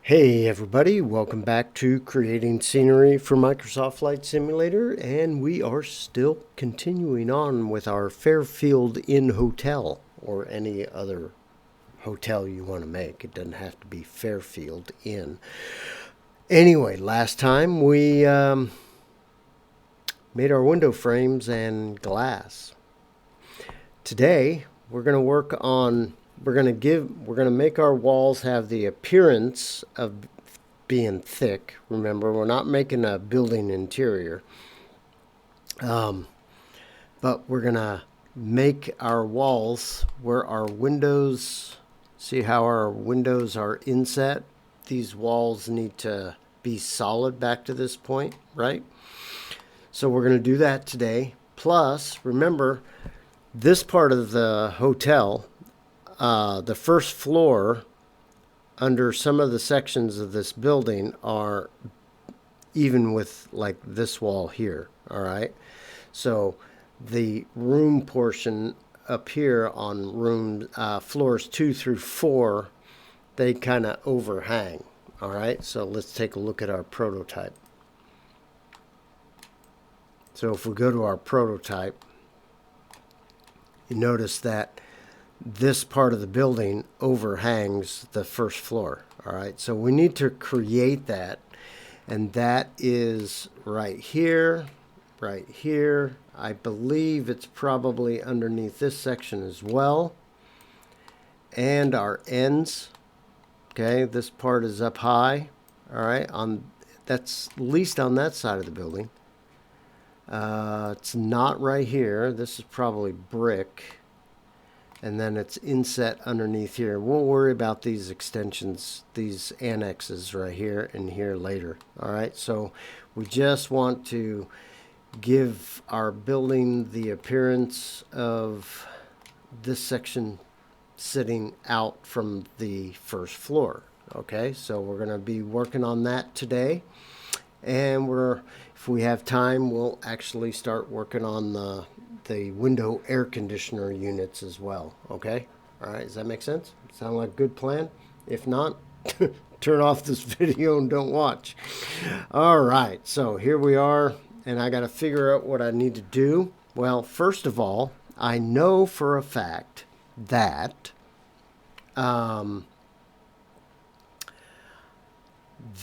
Hey everybody, welcome back to Creating Scenery for Microsoft Flight Simulator, and we are still continuing on with our Fairfield Inn hotel, or any other hotel you want to make. It doesn't have to be Fairfield Inn. Anyway, last time we made our window frames and glass. Today we're going to work on we're going to make our walls have the appearance of being thick. Remember, we're not making a building interior, but we're going to make our walls where our windows, see how our windows are inset? These walls need to be solid back to this point, right? So we're going to do that today. Plus, remember, this part of the hotel, the first floor, under some of the sections of this building, are even with like this wall here. All right. So the room portion up here on room floors 2 through 4, they kind of overhang. All right. So let's take a look at our prototype. So if we go to our prototype, you notice that this part of the building overhangs the first floor. All right, so we need to create that, and that is right here, right here. I believe it's probably underneath this section as well, and our ends. Okay, this part is up high. All right, that's at least on that side of the building. It's not right here. This is probably brick. And then it's inset underneath here. We'll worry about these extensions, these annexes right here and here later. All right, so we just want to give our building the appearance of this section sitting out from the first floor. Okay, so we're going to be working on that today. And if we have time, we'll actually start working on the window air conditioner units as well. Okay? All right, does that make sense? Sound like a good plan? If not, turn off this video and don't watch. All right, so here we are, and I got to figure out what I need to do. Well, first of all, I know for a fact that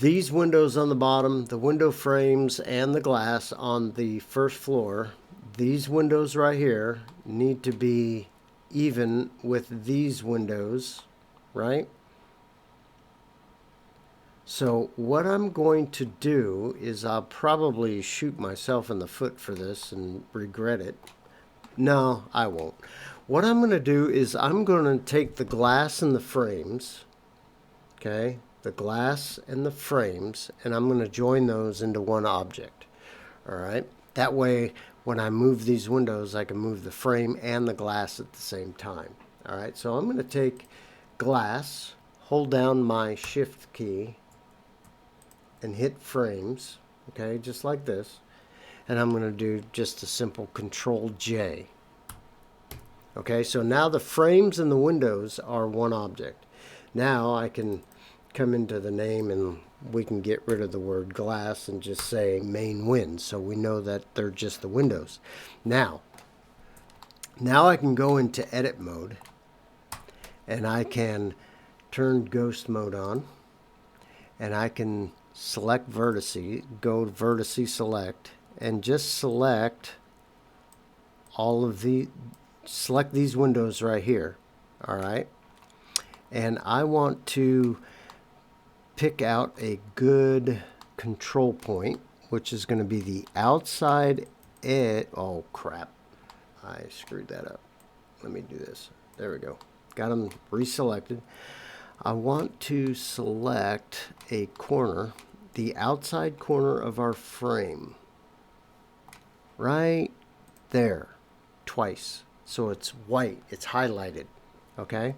these windows on the bottom, the window frames and the glass on the first floor, these windows right here need to be even with these windows, right? So what I'm going to do is I'll probably shoot myself in the foot for this and regret it. No, I won't. What I'm going to do is I'm going to take the glass and the frames, okay, the glass and the frames, and I'm going to join those into one object. All right. That way, when I move these windows, I can move the frame and the glass at the same time. All right. So I'm going to take glass, hold down my shift key, and hit frames. Okay, just like this. And I'm going to do just a simple Control J. Okay. So now the frames and the windows are one object. Now I can come into the name and we can get rid of the word glass and just say main wind, so we know that they're just the windows. Now I can go into edit mode and I can turn ghost mode on, and I can select vertice, go to vertice select, and just select select these windows right here. All right, and I want to pick out a good control point, which is going to be the outside edge. Oh crap, I screwed that up. Let me do this. There we go. Got them reselected. I want to select a corner, the outside corner of our frame, right there, twice, so it's white, it's highlighted. Okay,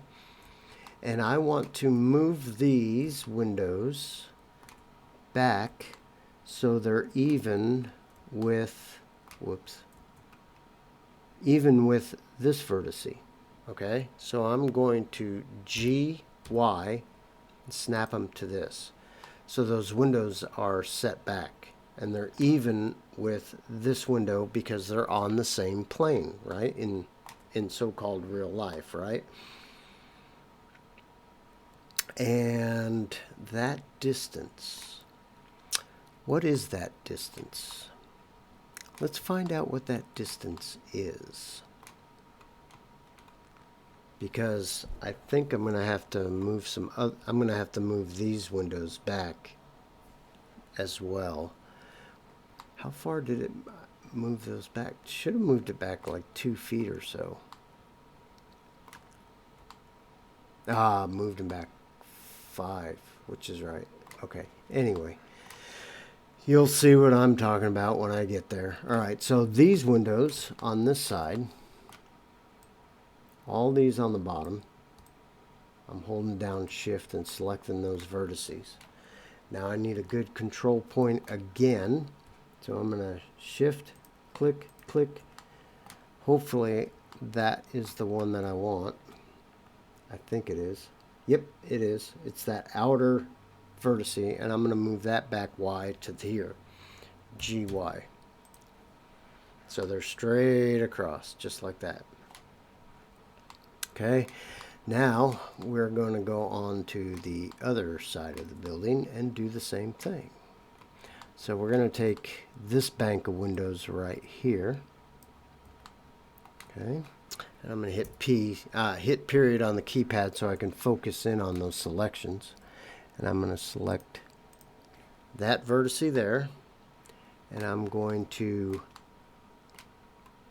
and I want to move these windows back so they're even with, even with this vertice. Okay, so I'm going to GY and snap them to this. So those windows are set back, and they're even with this window because they're on the same plane, right? In so-called real life, right? And that distance, what is that distance? Let's find out what that distance is. Because I think I'm going to have to move I'm going to have to move these windows back as well. How far did it move those back? Should have moved it back like 2 feet or so. Moved them back 5, which is right. Okay, anyway. You'll see what I'm talking about when I get there. All right, so these windows on this side, all these on the bottom, I'm holding down shift and selecting those vertices. Now I need a good control point again. So I'm going to shift, click, click. Hopefully that is the one that I want. I think it is. Yep, it is. It's that outer vertice, and I'm going to move that back Y to here. GY. So they're straight across, just like that. Okay, now we're going to go on to the other side of the building and do the same thing. So we're going to take this bank of windows right here. Okay, and I'm going to hit hit period on the keypad so I can focus in on those selections. And I'm going to select that vertice there, and I'm going to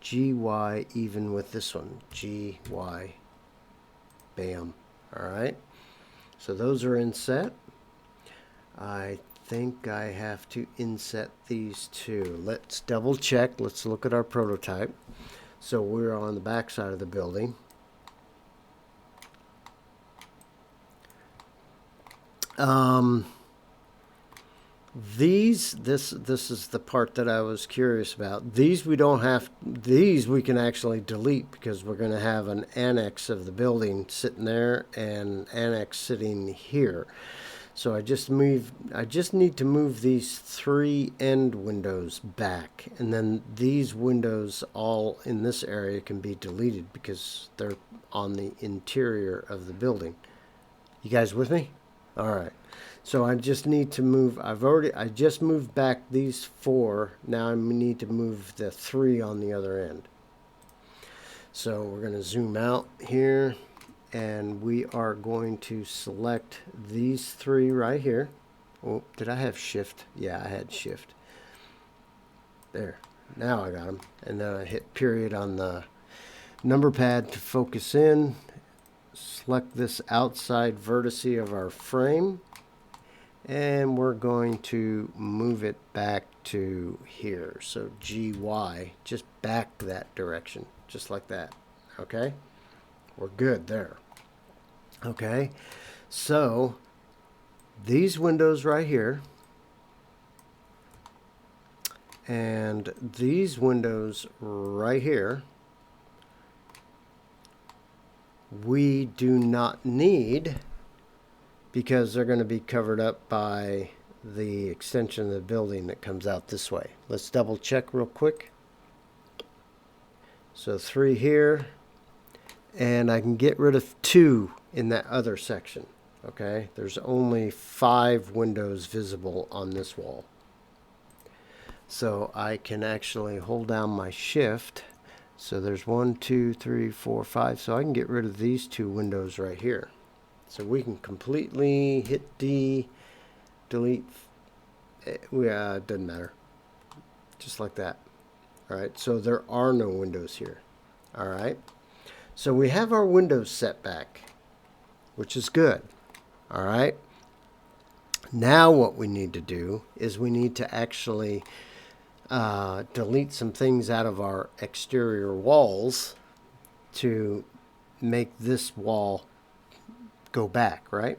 GY even with this one. GY. Bam. Alright. So those are inset. I think I have to inset these two. Let's double check. Let's look at our prototype. So we're on the back side of the building. This is the part that I was curious about. These we can actually delete because we're going to have an annex of the building sitting there and annex sitting here. So I just need to move these 3 end windows back, and then these windows all in this area can be deleted because they're on the interior of the building. You guys with me? All right. So I just need to move, I just moved back these 4. Now I need to move the 3 on the other end. So we're going to zoom out here, and we are going to select these 3 right here. Oh, did I have shift? Yeah, I had shift. There. Now I got them. And then I hit period on the number pad to focus in. Select this outside vertice of our frame, and we're going to move it back to here. So GY, just back that direction, just like that. Okay, we're good there. Okay, so these windows right here and these windows right here, we do not need because they're going to be covered up by the extension of the building that comes out this way. Let's double check real quick. So 3 here, and I can get rid of 2 in that other section. Okay, there's only 5 windows visible on this wall. So I can actually hold down my shift. So there's 1, 2, 3, 4, 5. So I can get rid of these 2 windows right here. So we can completely hit D, delete. Yeah, it doesn't matter. Just like that. All right. So there are no windows here. All right. So we have our windows set back, which is good. All right. Now what we need to do is we need to actually delete some things out of our exterior walls to make this wall go back, right?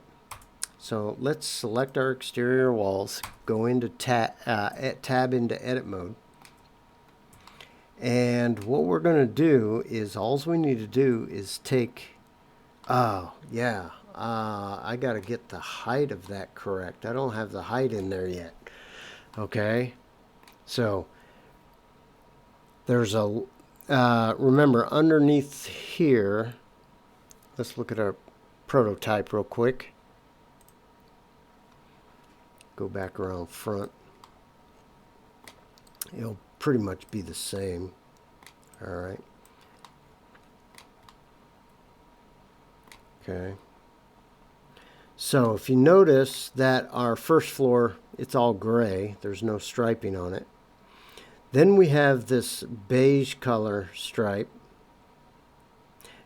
So let's select our exterior walls, go into tab into edit mode, and what we're going to do is we need to take, oh yeah, I got to get the height of that correct. I don't have the height in there yet. Okay, so there's a, remember underneath here, let's look at our prototype real quick. Go back around front. It'll pretty much be the same. All right. Okay. So if you notice that our first floor, it's all gray. There's no striping on it. Then we have this beige color stripe.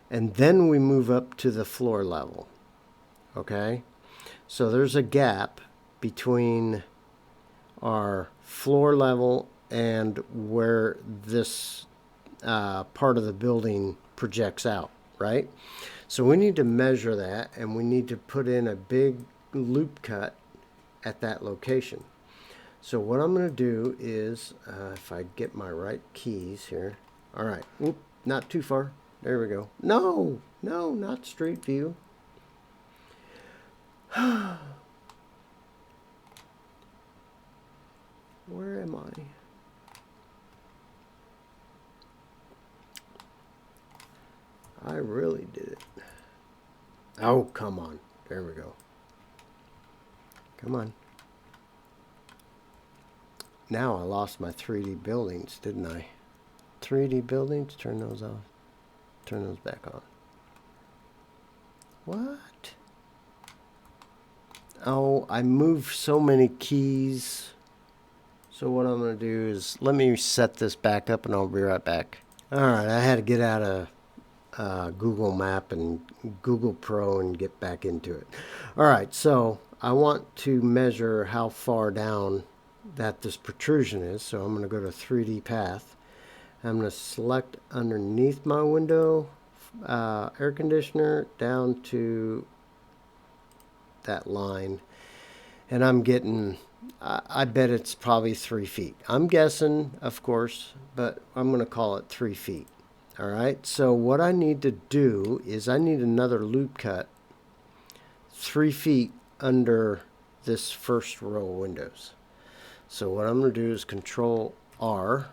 And then we move up to the floor level. Okay. So there's a gap between our floor level and where this part of the building projects out, right? So we need to measure that, and we need to put in a big loop cut at that location. So what I'm going to do is, if I get my right keys here. All right. Whoop, not too far. There we go. No, no, not street view. Where am I? I really did it. Oh, come on. There we go. Come on. Now I lost my 3D buildings, didn't I? 3D buildings, turn those off. Turn those back on. What? Oh, I moved so many keys. So what I'm going to do is, let me set this back up and I'll be right back. Alright, I had to get out of Google Map and Google Pro and get back into it. Alright, so I want to measure how far down that this protrusion is. So I'm going to go to 3D path. I'm going to select underneath my window, air conditioner, down to that line. And I'm getting, I bet it's probably 3 feet. I'm guessing, of course, but I'm going to call it 3 feet. All right, so what I need to do is I need another loop cut 3 feet under this first row of windows. So what I'm going to do is Control R,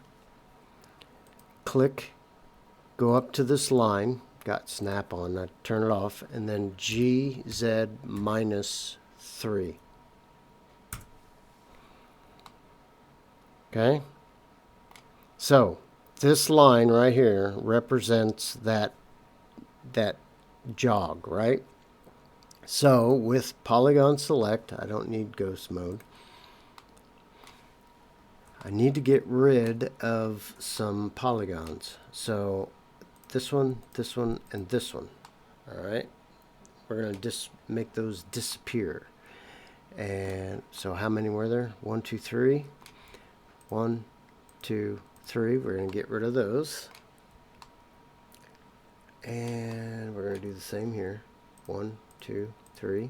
click, go up to this line, got snap on, I turn it off, and then GZ minus 3. Okay, so this line right here represents that jog, right? So with polygon select, I don't need ghost mode. I need to get rid of some polygons. So this one, and this one. All right, we're going to make those disappear. And so how many were there? 1, 2, 3. 1, 2, 3. We're going to get rid of those. And we're going to do the same here. 1, 2, 3.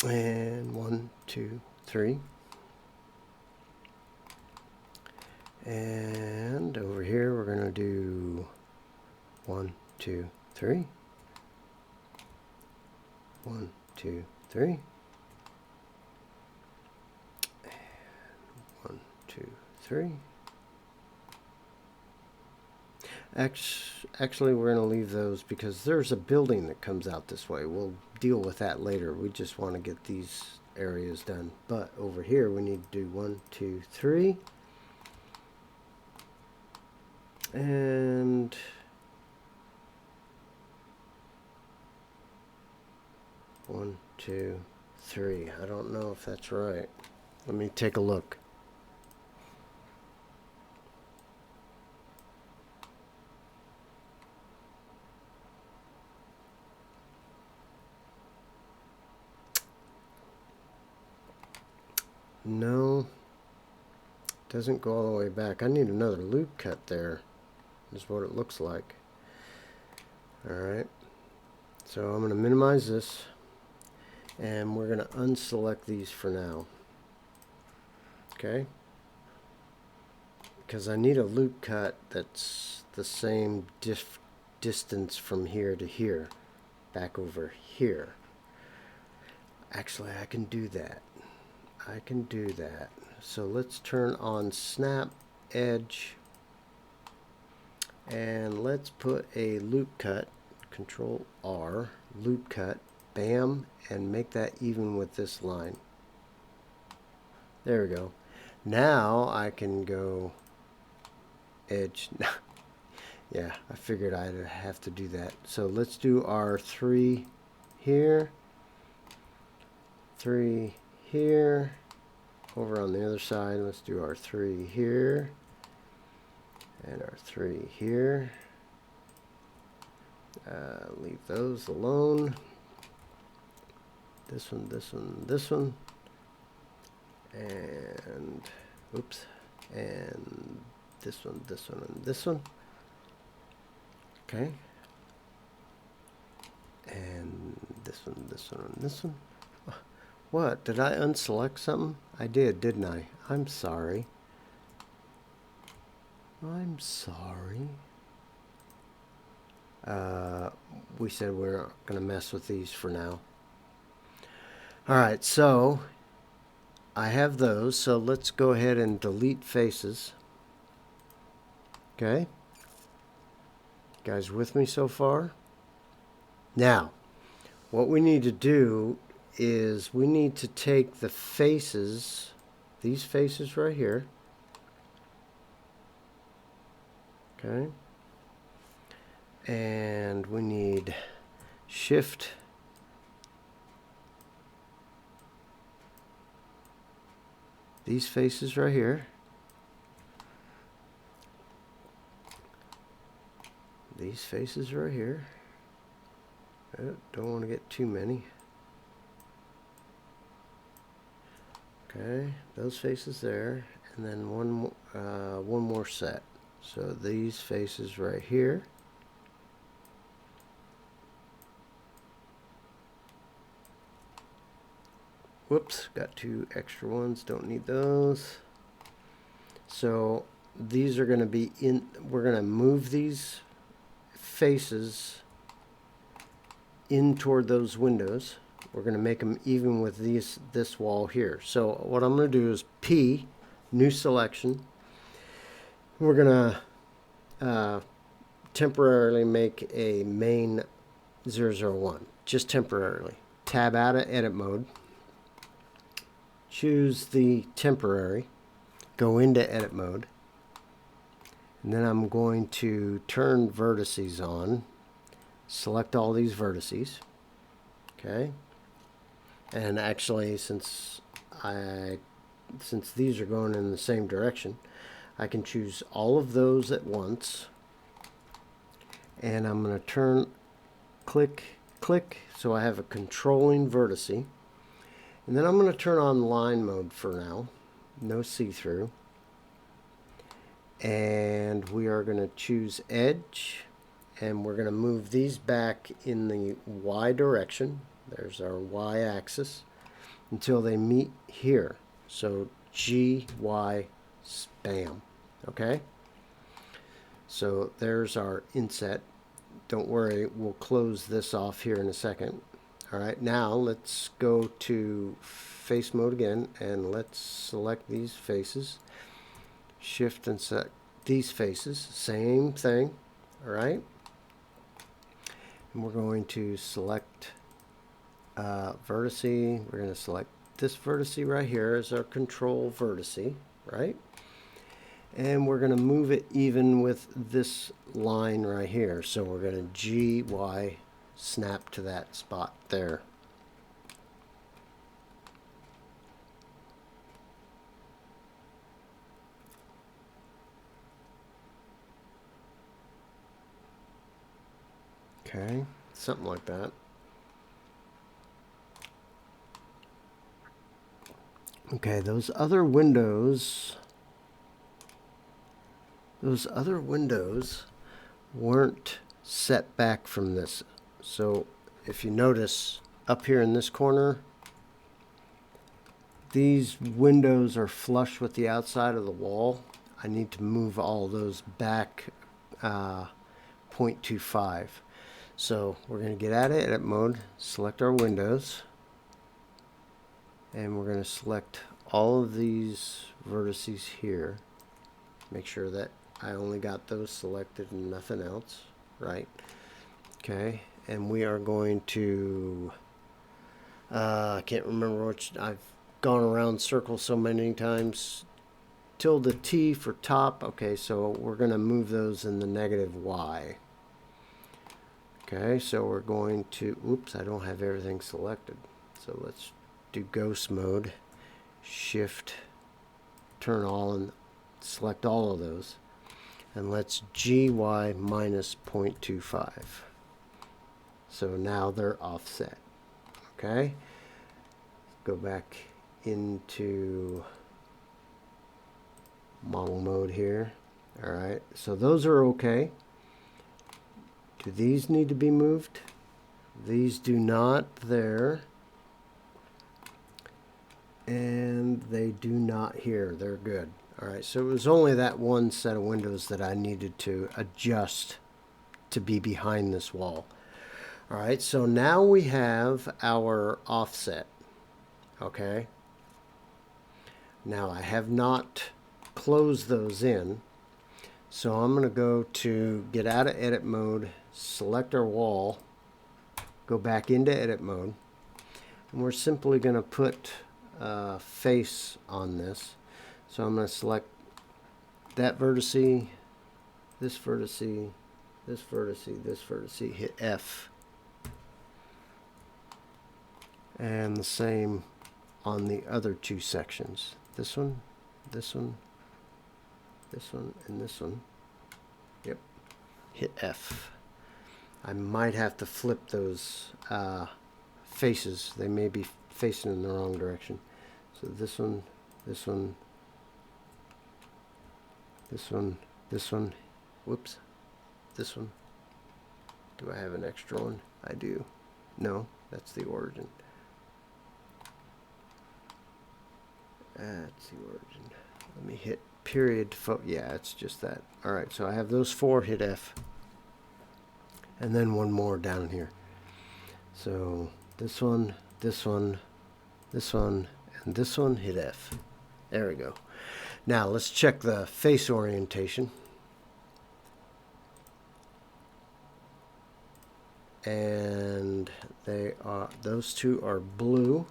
And 1, 2, 3. And over here we're going to do 1, 2, 3. 1, 2, 3. 1, 2, 3. Actually, we're going to leave those because there's a building that comes out this way. We'll deal with that later. We just want to get these areas done. But over here, we need to do 1, 2, 3. And one, 2, 3. I don't know if that's right. Let me take a look. No, doesn't go all the way back. I need another loop cut there. Is what it looks like. Alright, so I'm going to minimize this and we're going to unselect these for now. Okay, because I need a loop cut that's the same distance from here to here. back over here. Actually, I can do that. I can do that. So let's turn on snap edge, and let's put a loop cut, Control R, loop cut, bam, and make that even with this line. There we go. Now I can go edge. Yeah, I figured I'd have to do that. So let's do our 3 here, 3 here. Over on the other side, let's do our 3 here, and our 3 here. Leave those alone. This one, this one, this one. And, oops, and this one, this one, and this one. Okay. And this one, this one, and this one. What? Did I unselect something? I did, didn't I? I'm sorry. I'm sorry. We said we're not going to mess with these for now. Alright, so I have those. So let's go ahead and delete faces. Okay. You guys with me so far? Now, what we need to do is we need to take the faces, these faces right here, okay, and we need shift these faces right here, these faces right here. Don't want to get too many. Okay, those faces there, and then one more set. So these faces right here. Whoops, got 2 extra ones, don't need those. So these are going to be in, we're going to move these faces in toward those windows. We're going to make them even with this wall here. So what I'm going to do is P, new selection. We're going to temporarily make a main 001, just temporarily. Tab out of edit mode. Choose the temporary. Go into edit mode. And then I'm going to turn vertices on. Select all these vertices. Okay. And actually, since these are going in the same direction, I can choose all of those at once. And I'm going to click, so I have a controlling vertice. And then I'm going to turn on line mode for now. No see-through. And we are going to choose edge. And we're going to move these back in the Y direction. There's our Y-axis until they meet here. So G, Y, bam. Okay? So there's our inset. Don't worry, we'll close this off here in a second. Alright, now let's go to face mode again, and let's select these faces. Shift and select these faces. Same thing. Alright? And we're going to select vertice. We're going to select this vertice right here as our control vertice, right? And we're going to move it even with this line right here. So we're going to G, Y, snap to that spot there. Okay, something like that. Okay, those other windows weren't set back from this. So if you notice up here in this corner, these windows are flush with the outside of the wall. I need to move all those back 0.25. So we're going to get out of edit mode, select our windows, and we're going to select all of these vertices here. Make sure that I only got those selected and nothing else, right? Okay, and we are going to, I can't remember which, I've gone around circles so many times. Tilde T for top. Okay, so we're going to move those in the negative Y. Okay, so we're going to, oops, I don't have everything selected. So let's do ghost mode, shift, turn all, and select all of those. And let's GY minus 0.25. So now they're offset. Okay, go back into model mode here. All right, so those are okay. Do these need to be moved? These do not there. And they do not here. They're good. All right, so it was only that one set of windows that I needed to adjust to be behind this wall. All right, so now we have our offset. Okay. Now I have not closed those in. So I'm going to go to get out of edit mode, select our wall, go back into edit mode, and we're simply going to put a face on this. So I'm going to select that vertice, this vertice, this vertice, this vertice, hit F. And the same on the other two sections. This one, this one, this one, and this one. Yep. Hit F. I might have to flip those faces. They may be facing in the wrong direction. So this one, this one, this one, this one. Whoops. This one. Do I have an extra one? I do. No, that's the origin. That's the origin. Let me hit period. Yeah, it's just that. All right, so I have those four, hit F. And then one more down here. So this one, this one, this one, and this one, hit F. There we go. Now let's check the face orientation. And they are, those two are blue.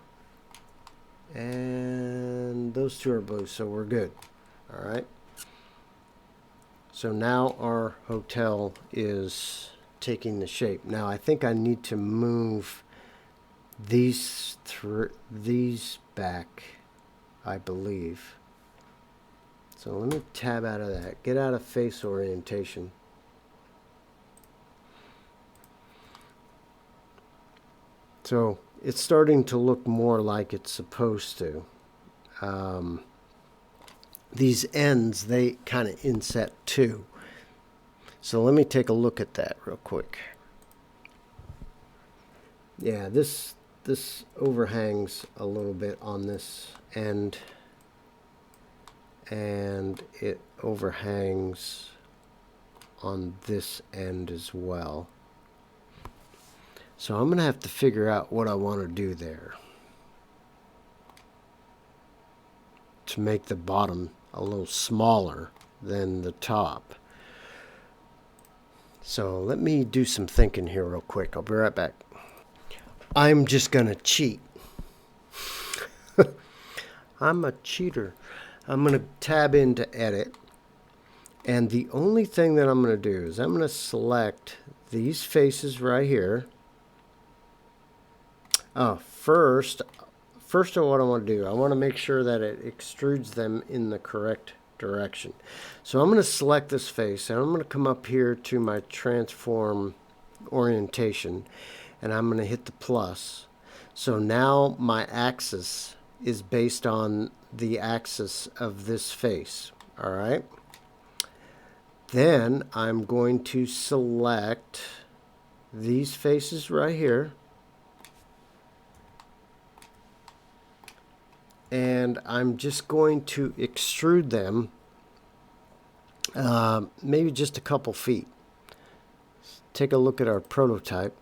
And those two are blue, so we're good. All right. So now our hotel is taking the shape. Now I think I need to move these back, I believe. So let me tab out of that. Get out of face orientation. So it's starting to look more like it's supposed to. These ends, they kind of inset too. So let me take a look at that real quick. Yeah, this overhangs a little bit on this end, and it overhangs on this end as well. So I'm going to have to figure out what I want to do there to make the bottom a little smaller than the top. So let me do some thinking here real quick. I'll be right back. I'm just going to cheat. I'm a cheater. I'm going to tab into edit. And the only thing that I'm going to do is I'm going to select these faces right here. First of what I want to do, I want to make sure that it extrudes them in the correct direction. So I'm going to select this face, and I'm going to come up here to my transform orientation, and I'm going to hit the plus. So now my axis is based on the axis of this face. All right. Then I'm going to select these faces right here. And I'm just going to extrude them maybe just a couple feet. take a look at our prototype.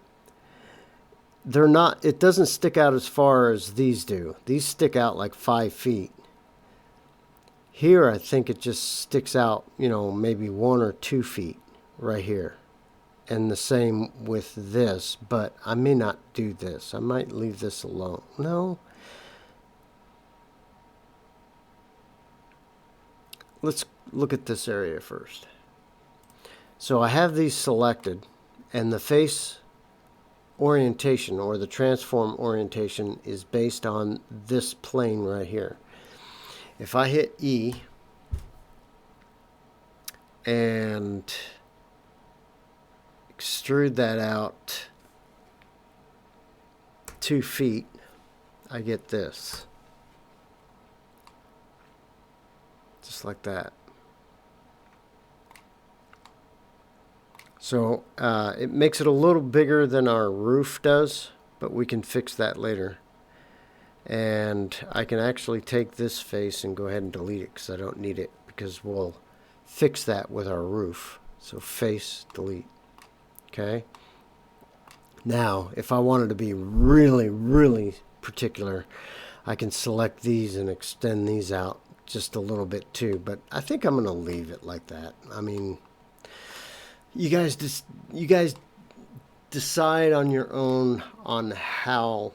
They're not, it doesn't stick out as far as these do. These stick out like 5 feet. Here, I think it just sticks out, you know, maybe 1 or 2 feet right here. And the same with this, but I may not do this. I might leave this alone. No. Let's look at this area first. So I have these selected, and the face orientation, or the transform orientation, is based on this plane right here. If I hit E and extrude that out 2 feet, I get this. Just like that. So it makes it a little bigger than our roof does, but we can fix that later. And I can actually take this face and go ahead and delete it because I don't need it, because we'll fix that with our roof. So face, delete. Okay. Now, if I wanted to be really, really particular, I can select these and extend these out just a little bit too, but I think I'm going to leave it like that. I mean, you guys decide on your own on how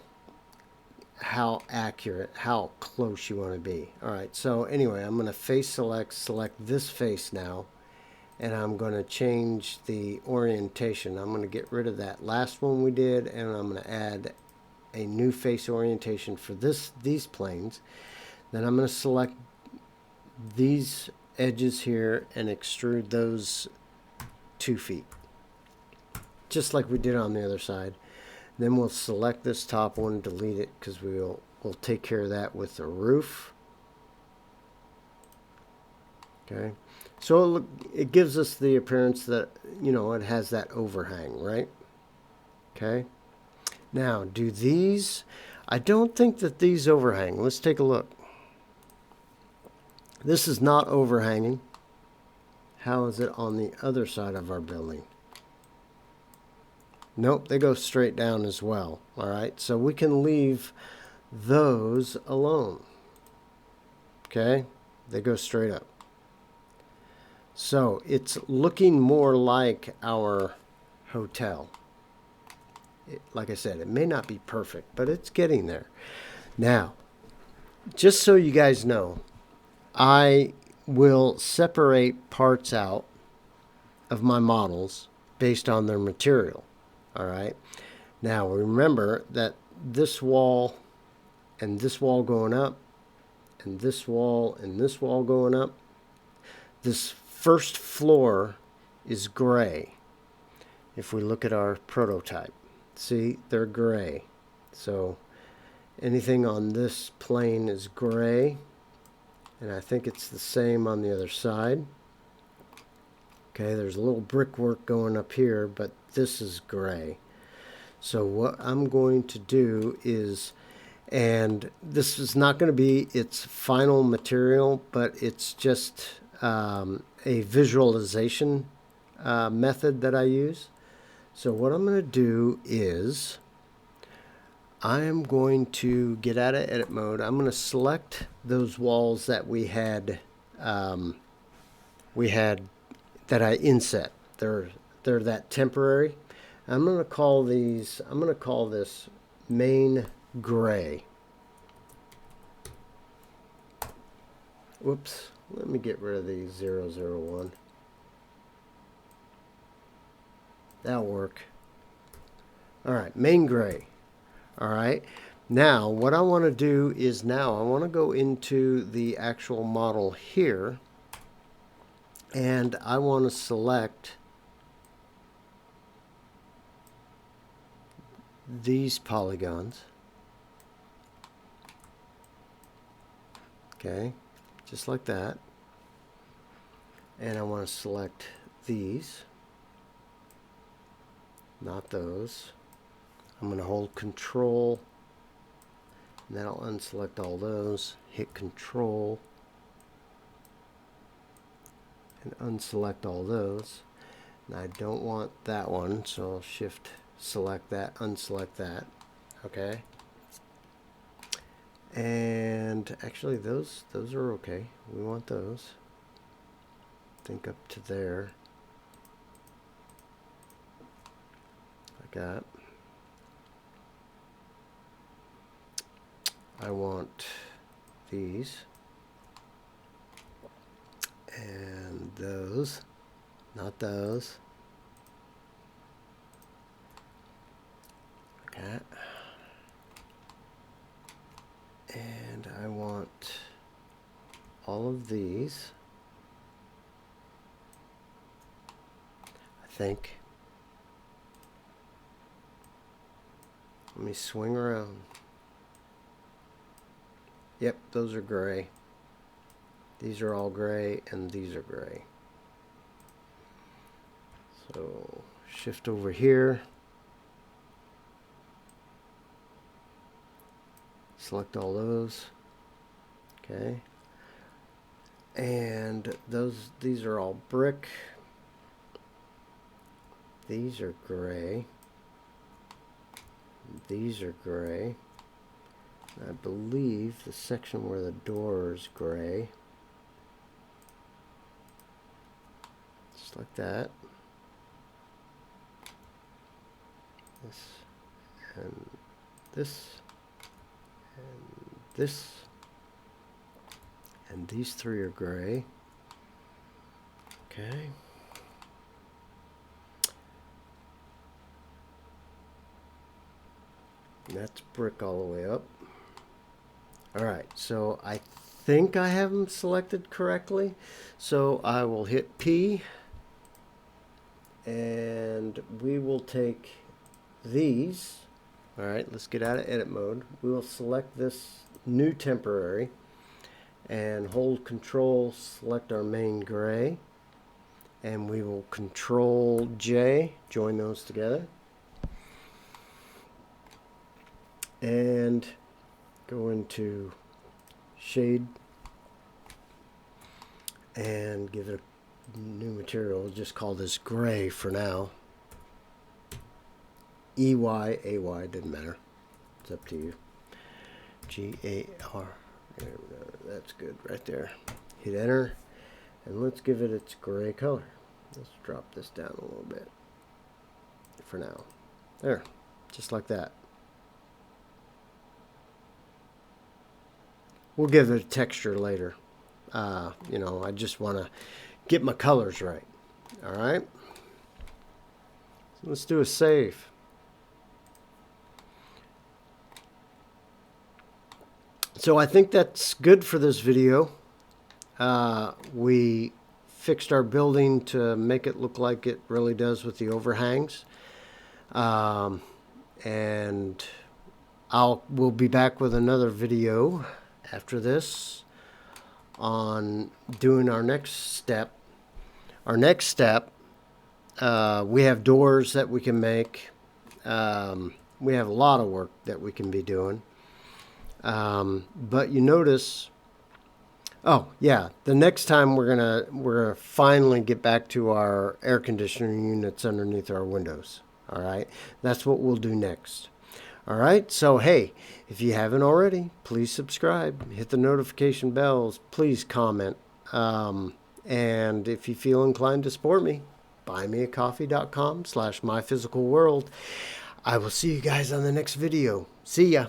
accurate, how close you want to be. All right, so anyway, I'm going to face select this face now, and I'm going to change the orientation. I'm going to get rid of that last one we did, and I'm going to add a new face orientation for these planes. Then I'm going to select these edges here and extrude those 2 feet, just like we did on the other side. Then we'll select this top one, delete it, because we'll take care of that with the roof. Okay, so it gives us the appearance that, you know, it has that overhang, right? Okay, now do these, I don't think that these overhang. Let's take a look. This is not overhanging. How is it on the other side of our building? Nope, they go straight down as well. All right, so we can leave those alone. Okay, they go straight up. So it's looking more like our hotel. Like I said, it may not be perfect, but it's getting there. Now, just so you guys know, I will separate parts out of my models based on their material. All right. Now remember that this wall and this wall going up, and this wall and this wall going up, this first floor is gray. If we look at our prototype, see, they're gray. So anything on this plane is gray, and I think it's the same on the other side. Okay, there's a little brickwork going up here, but this is gray. So what I'm going to do is, and this is not going to be its final material, but it's just a visualization method that I use. So what I'm going to do is I am going to get out of edit mode. I'm going to select those walls that we had that I inset. They're that temporary. I'm going to call these, I'm going to call this main gray. Whoops, let me get rid of the 001. That'll work. All right, main gray. All right, now what I want to do is now I want to go into the actual model here, and I want to select these polygons. Okay, just like that. And I want to select these, not those. I'm going to hold Control, and that'll unselect all those. Hit Control, and unselect all those. I don't want that one, so I'll shift select that, unselect that. Okay. And actually those are okay. We want those. Think up to there. Like that. I want these. And those. Not those. Okay. And I want all of these. I think. Let me swing around. Yep, those are gray. These are all gray, and these are gray. So shift over here. Select all those. Okay. And these are all brick. These are gray. These are gray. I believe the section where the door is gray. Just like that. This and this and this. And these three are gray. Okay. And that's brick all the way up. Alright, so I think I have them selected correctly. So I will hit P. And we will take these. Alright, let's get out of edit mode. We will select this new temporary. And hold Control, select our main gray. And we will Control J, join those together. And go into shade and give it a new material. We'll just call this gray for now. EY, AY, doesn't matter. It's up to you. GAR. That's good right there. Hit enter and let's give it its gray color. Let's drop this down a little bit for now. There, just like that. We'll give it a texture later. You know, I just want to get my colors right. All right. So let's do a save. So I think that's good for this video. We fixed our building to make it look like it really does with the overhangs. And we'll be back with another video after this on doing our next step. Our next step, we have doors that we can make. We have a lot of work that we can be doing. But you notice, oh yeah, the next time we're gonna finally get back to our air conditioning units underneath our windows. All right, that's what we'll do next. All right, so hey, if you haven't already, please subscribe, hit the notification bells, please comment, and if you feel inclined to support me, buymeacoffee.com/myphysicalworld. I will see you guys on the next video. See ya.